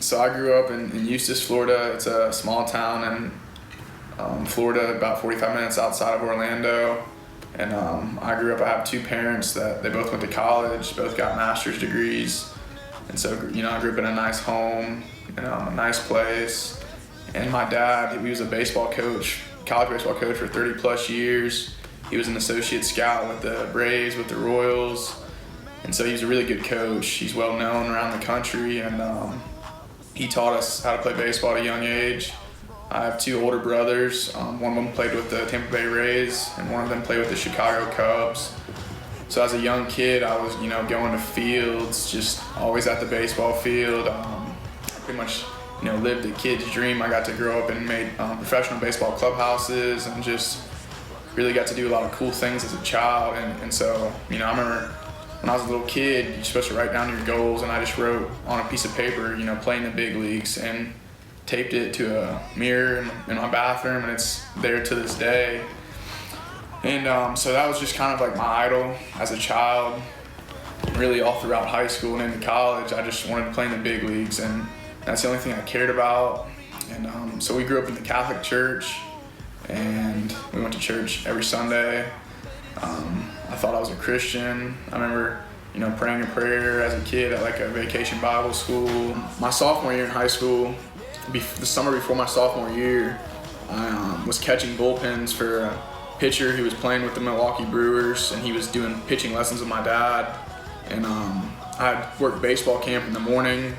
So I grew up in Eustis, Florida. It's a small town in Florida, about 45 minutes outside of Orlando. And I grew up, I have two parents that they both went to college, both got master's degrees. And so, I grew up in a nice home, a nice place. And my dad, he was a baseball coach, college baseball coach for 30 plus years. He was an associate scout with the Braves, with the Royals. And so he was a really good coach. He's well known around the country, and he taught us how to play baseball at a young age. I have two older brothers. One of them played with the Tampa Bay Rays, and one of them played with the Chicago Cubs. So as a young kid, I was, going to fields, just always at the baseball field. Pretty much, lived a kid's dream. I got to grow up and made professional baseball clubhouses, and just really got to do a lot of cool things as a child. And so, I remember when I was a little kid, you're supposed to write down your goals, and I just wrote on a piece of paper, playing the big leagues, and taped it to a mirror in my bathroom, and it's there to this day. And so that was just kind of like my idol as a child. Really all throughout high school and into college, I just wanted to play in the big leagues, and that's the only thing I cared about. And so we grew up in the Catholic Church, and we went to church every Sunday. I thought I was a Christian. I remember, praying a prayer as a kid at like a vacation Bible school. My sophomore year in high school, the summer before my sophomore year, I was catching bullpens for a pitcher who was playing with the Milwaukee Brewers, and he was doing pitching lessons with my dad. And I had worked baseball camp in the morning,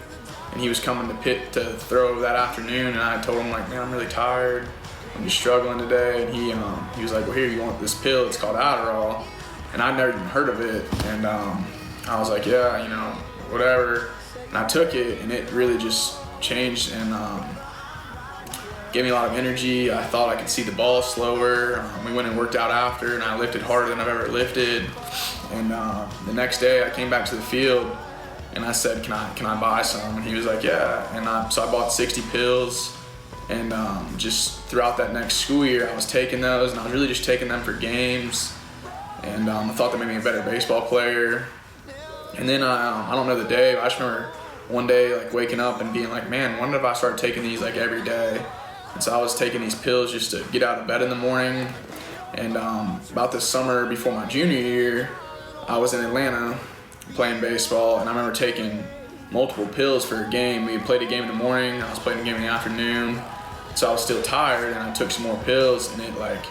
and he was coming to pit to throw that afternoon, and I told him, like, man, I'm really tired. I'm just struggling today. And he was like, well, here, you want this pill? It's called Adderall. And I'd never even heard of it. And I was like, yeah, whatever. And I took it, and it really just changed and gave me a lot of energy. I thought I could see the ball slower. We went and worked out after, and I lifted harder than I've ever lifted. And the next day I came back to the field, and I said, can I buy some? And he was like, yeah. And so I bought 60 pills. And just throughout that next school year, I was taking those, and I was really just taking them for games. And I thought that made me a better baseball player. And then I don't know the day, but I just remember one day like waking up and being like, man, when did I start taking these like every day? And so I was taking these pills just to get out of bed in the morning. And about this summer before my junior year, I was in Atlanta playing baseball, and I remember taking multiple pills for a game. We had played a game in the morning, I was playing a game in the afternoon. So I was still tired, and I took some more pills, and it like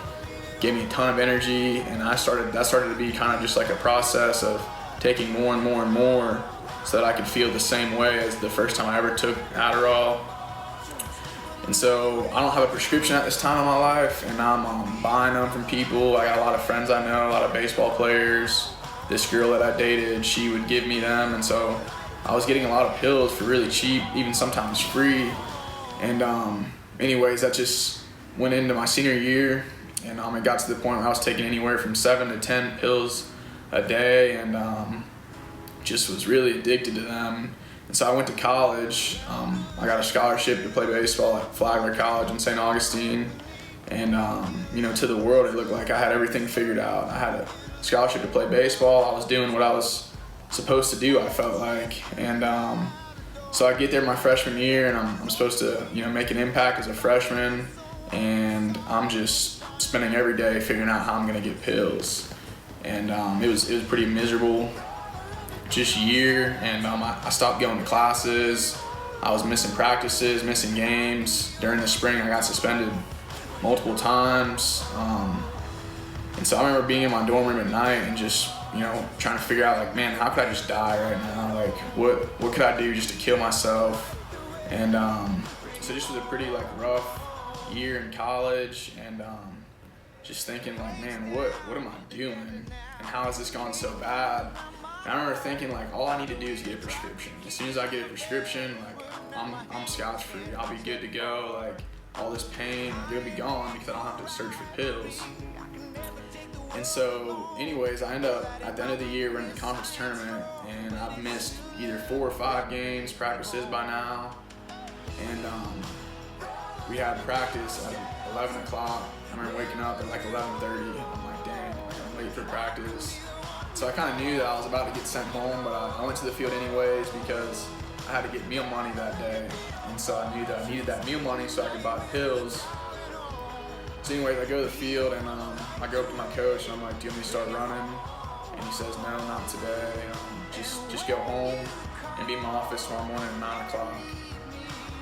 gave me a ton of energy. And that started to be kind of just like a process of taking more and more and more so that I could feel the same way as the first time I ever took Adderall. And so I don't have a prescription at this time in my life, and I'm buying them from people. I got a lot of friends I know, a lot of baseball players. This girl that I dated, she would give me them, and so I was getting a lot of pills for really cheap, even sometimes free. And anyways, that just went into my senior year, and it got to the point where I was taking anywhere from 7 to 10 pills a day, and just was really addicted to them. And so I went to college. I got a scholarship to play baseball at Flagler College in St. Augustine. And, to the world, it looked like I had everything figured out. I had a scholarship to play baseball. I was doing what I was supposed to do, I felt like. And so I get there my freshman year, and I'm supposed to, make an impact as a freshman. And I'm just spending every day figuring out how I'm going to get pills. And it was pretty miserable just year, and I stopped going to classes. I was missing practices, missing games. During the spring, I got suspended multiple times. And so I remember being in my dorm room at night and just, trying to figure out, like, man, how could I just die right now? Like, what could I do just to kill myself? And so this was a pretty, like, rough year in college, and just thinking, like, man, what am I doing? And how has this gone so bad? And I remember thinking, like, all I need to do is get a prescription. As soon as I get a prescription, like, I'm scotch free. I'll be good to go. Like, all this pain, it'll be gone because I don't have to search for pills. And so, anyways, I end up at the end of the year running the conference tournament, and I've missed either 4 or 5 games, practices by now. And we had practice at 11 o'clock. I remember waking up at like 11:30. I'm like, dang, I'm late for practice. So I kind of knew that I was about to get sent home, but I went to the field anyways because I had to get meal money that day, and so I knew that I needed that meal money so I could buy pills. So anyways, I go to the field, and I go up to my coach, and I'm like, do you want me to start running? And he says, no, not today. Just go home and be in my office tomorrow morning at 9 o'clock.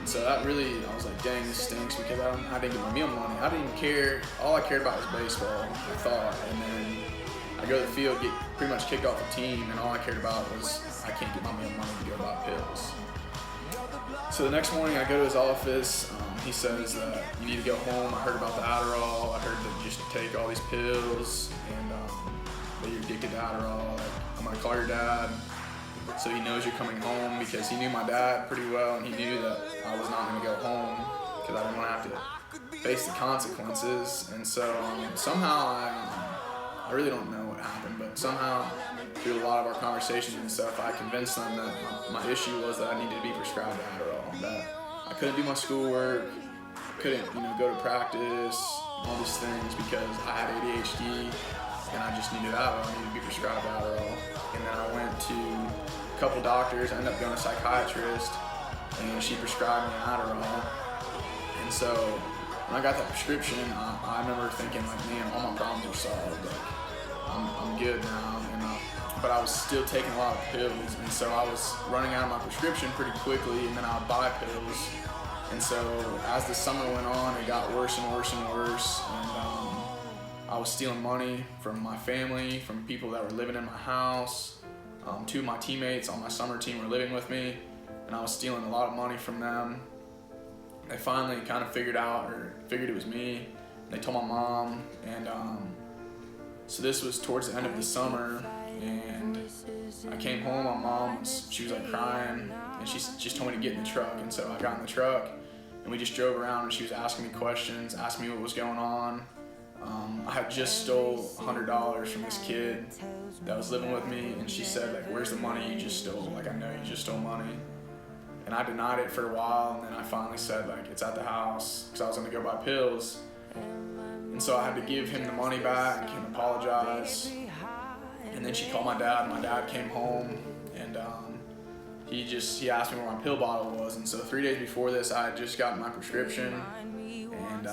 And so that really, I was like, dang, this stinks, because I didn't get my meal money. I didn't even care. All I cared about was baseball, I thought. And then I go to the field, get pretty much kicked off the team, and all I cared about was I can't get my meal money to go buy pills. So the next morning, I go to his office. He says that you need to go home. I heard about the Adderall. I heard that you just take all these pills, and that you're addicted to Adderall. Like, I'm gonna call your dad so he knows you're coming home, because he knew my dad pretty well, and he knew that I was not gonna go home because I didn't want to have to face the consequences. And so somehow I really don't know what happened, but somehow through a lot of our conversations and stuff, I convinced them that my issue was that I needed to be prescribed Adderall, that I couldn't do my schoolwork, couldn't go to practice, all these things, because I had ADHD and I just needed Adderall. I needed to be prescribed Adderall. And then I went to a couple doctors. I ended up going to a psychiatrist, and she prescribed me Adderall. And so when I got that prescription, I remember thinking, like, man, all my problems are solved. Like, I'm good now. But I was still taking a lot of pills, and so I was running out of my prescription pretty quickly, and then I would buy pills. And so as the summer went on, it got worse and worse and worse, and I was stealing money from my family, from people that were living in my house. Two of my teammates on my summer team were living with me, and I was stealing a lot of money from them. They finally kind of figured it was me. They told my mom, and so this was towards the end of the summer, and I came home. My mom she was like crying, and she just told me to get in the truck. And so I got in the truck, and we just drove around, and she was asking me questions, asking me what was going on. I had just stole $100 from this kid that was living with me, and she said, like, where's the money you just stole? Like, I know you just stole money. And I denied it for a while, and then I finally said, like, it's at the house, because I was gonna go buy pills. And so I had to give him the money back and apologize. And then she called my dad, and my dad came home, and he asked me where my pill bottle was. And so 3 days before this, I had just gotten my prescription, and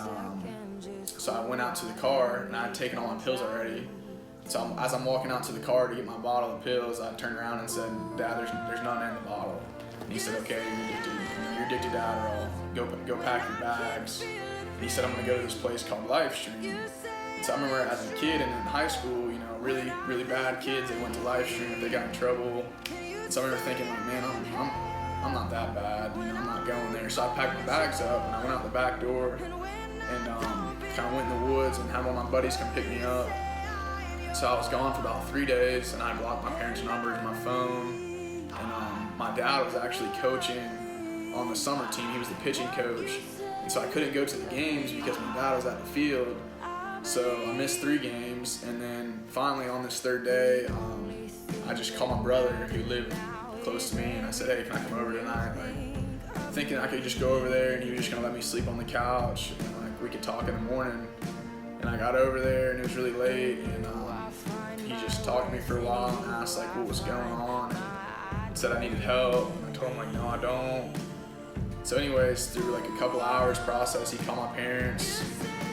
so I went out to the car, and I had taken all my pills already. So as I'm walking out to the car to get my bottle of pills, I turned around and said, Dad, there's none in the bottle. And he said, okay, you're addicted to Adderall. Go pack your bags. And he said, I'm gonna go to this place called Lifestream. So I remember as a kid and in high school, really, really bad kids, they went to Lifestream if they got in trouble. So I remember thinking, like, man, I'm not that bad, I'm not going there. So I packed my bags up, and I went out the back door, and kind of went in the woods and had one of my buddies come pick me up. So I was gone for about 3 days, and I blocked my parents' numbers in my phone. And my dad was actually coaching on the summer team. He was the pitching coach, and so I couldn't go to the games because my dad was at the field. So I missed 3 games, and then finally on this 3rd day, I just called my brother who lived close to me, and I said, hey, can I come over tonight? Like, thinking I could just go over there, and he was just gonna let me sleep on the couch, and like we could talk in the morning. And I got over there, and it was really late, and he just talked to me for a while and asked like what was going on, and said I needed help, and I told him, like, no, I don't. So anyways, through like a couple hours process, he called my parents,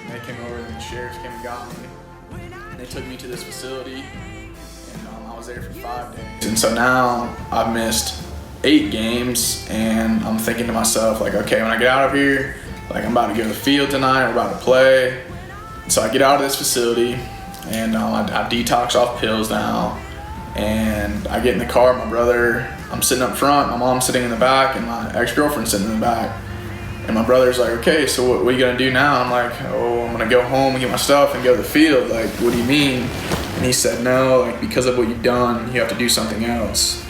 and they came over, and the sheriffs came and got me, and they took me to this facility, and I was there for 5 days. And so now I've missed 8 games, and I'm thinking to myself, like, okay, when I get out of here, like, I'm about to go to the field tonight, we're about to play. So I get out of this facility, and I detox off pills now, and I get in the car. My brother, I'm sitting up front, my mom's sitting in the back, and my ex-girlfriend's sitting in the back. And my brother's like, okay, so what are you gonna do now? I'm like, oh, I'm gonna go home and get my stuff and go to the field. Like, what do you mean? And he said, no, like, because of what you've done, you have to do something else.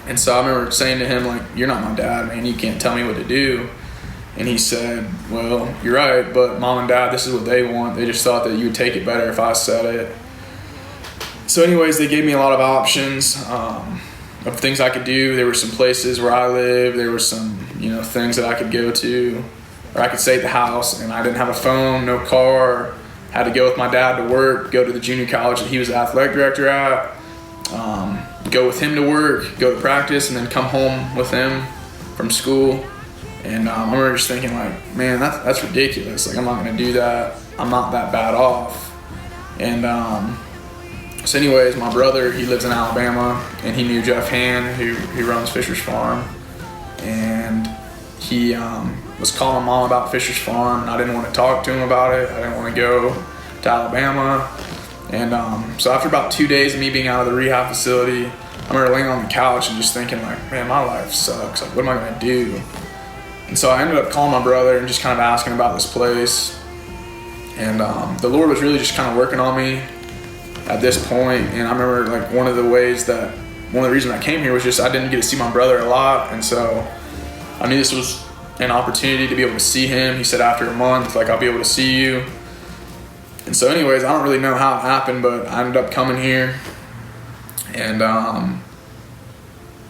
And so I remember saying to him, like, you're not my dad, man, you can't tell me what to do. And he said, well, you're right, but mom and dad, this is what they want. They just thought that you would take it better if I said it. So anyways, they gave me a lot of options of things I could do. There were some places where I live. There were some, things that I could go to, or I could stay at the house, and I didn't have a phone, no car. Had to go with my dad to work, go to the junior college that he was the athletic director at. go with him to work, go to practice, and then come home with him from school. And I remember just thinking like, man, that's ridiculous. Like, I'm not gonna do that. I'm not that bad off. And so anyways, my brother, he lives in Alabama, and he knew Jeff Hand, who runs Fisher's Farm. And he was calling Mom about Fisher's Farm, and I didn't want to talk to him about it. I didn't want to go to Alabama. And so after about 2 days of me being out of the rehab facility, I remember laying on the couch and just thinking like, man, my life sucks. Like, what am I gonna do? And so I ended up calling my brother and just kind of asking about this place. And the Lord was really just kind of working on me at this point. And I remember like one of the reasons I came here was just I didn't get to see my brother a lot. And so I knew this was an opportunity to be able to see him. He said after a month, like, I'll be able to see you. And so anyways, I don't really know how it happened, but I ended up coming here. And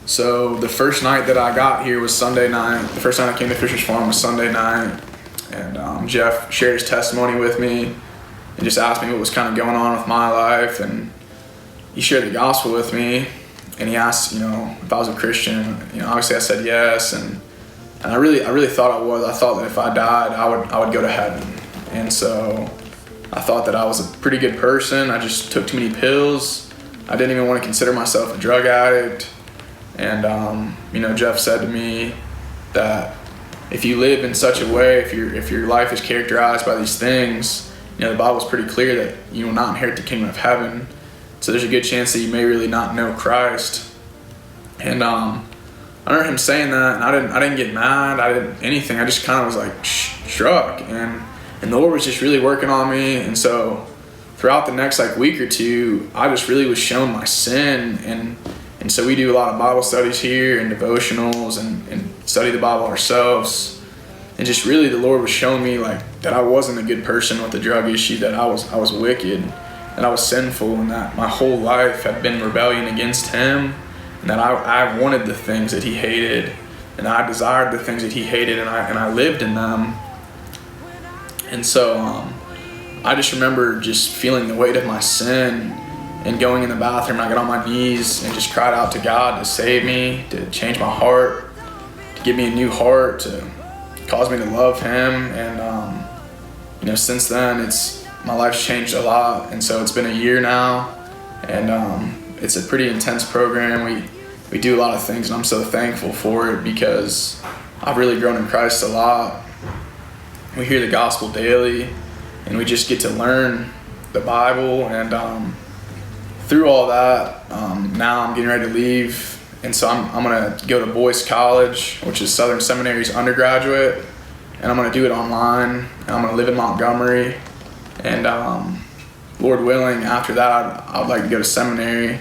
so the first night that I got here was Sunday night. The first time I came to Fisher's Farm was Sunday night. And Jeff shared his testimony with me and just asked me what was kind of going on with my life. And he shared the gospel with me. And he asked, if I was a Christian. Obviously I said yes. And I really thought I was. I thought that if I died, I would go to heaven. And so I thought that I was a pretty good person. I just took too many pills. I didn't even want to consider myself a drug addict. And, Jeff said to me that if you live in such a way, if your life is characterized by these things, the Bible's pretty clear that you will not inherit the kingdom of heaven. So there's a good chance that you may really not know Christ. And I remember him saying that, and I didn't get mad. I didn't anything. I just kind of was like struck. And the Lord was just really working on me. And so throughout the next week or two, I just really was shown my sin. And so we do a lot of Bible studies here and devotionals and study the Bible ourselves. And just really the Lord was showing me that I wasn't a good person with the drug issue, that I was wicked, that I was sinful, and that my whole life had been rebellion against Him, and that I wanted the things that He hated, and I desired the things that He hated, and I lived in them. And so I just remember just feeling the weight of my sin and going in the bathroom. I got on my knees and just cried out to God to save me, to change my heart, to give me a new heart, to cause me to love Him. And since then, my life's changed a lot. And so it's been a year now, and it's a pretty intense program. We do a lot of things, and I'm so thankful for it because I've really grown in Christ a lot. We hear the gospel daily, and we just get to learn the Bible. And through all that, now I'm getting ready to leave. And so I'm going to go to Boyce College, which is Southern Seminary's undergraduate. And I'm going to do it online. And I'm going to live in Montgomery. And Lord willing, after that, I would like to go to seminary